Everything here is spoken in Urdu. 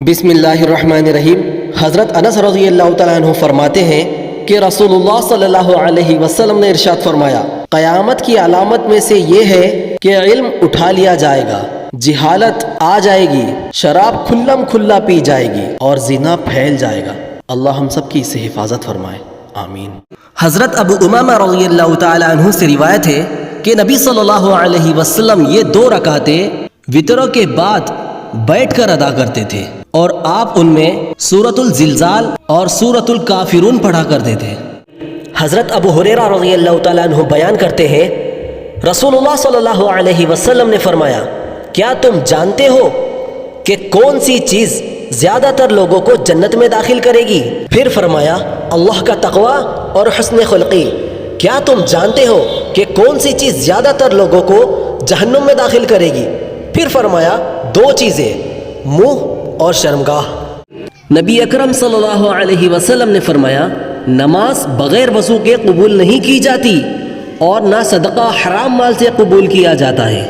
بسم اللہ الرحمن الرحیم۔ حضرت انس رضی اللہ تعالیٰ عنہ فرماتے ہیں کہ رسول اللہ صلی اللہ علیہ وسلم نے ارشاد فرمایا، قیامت کی علامت میں سے یہ ہے کہ علم اٹھا لیا جائے گا، جہالت آ جائے گی، شراب کھلم کھلا پی جائے گی اور زنا پھیل جائے گا۔ اللہ ہم سب کی اس سے حفاظت فرمائے، آمین۔ حضرت ابو امامہ رضی اللہ تعالیٰ عنہ سے روایت ہے کہ نبی صلی اللہ علیہ وسلم یہ 2 رکعتیں وطروں کے بعد بیٹھ کر ادا کرتے تھے اور آپ ان میں سورۃ الزلزال اور سورۃ الکافرون پڑھا کرتے تھے۔ حضرت ابو ہریرہ رضی اللہ تعالیٰ عنہ بیان کرتے ہیں، رسول اللہ صلی اللہ علیہ وسلم نے فرمایا، کیا تم جانتے ہو کہ کون سی چیز زیادہ تر لوگوں کو جنت میں داخل کرے گی؟ پھر فرمایا، اللہ کا تقوی اور حسن خلقی۔ کیا تم جانتے ہو کہ کون سی چیز زیادہ تر لوگوں کو جہنم میں داخل کرے گی؟ پھر فرمایا، 2 چیزیں، منہ اور شرمگاہ۔ نبی اکرم صلی اللہ علیہ وسلم نے فرمایا، نماز بغیر وضو کے قبول نہیں کی جاتی اور نہ صدقہ حرام مال سے قبول کیا جاتا ہے۔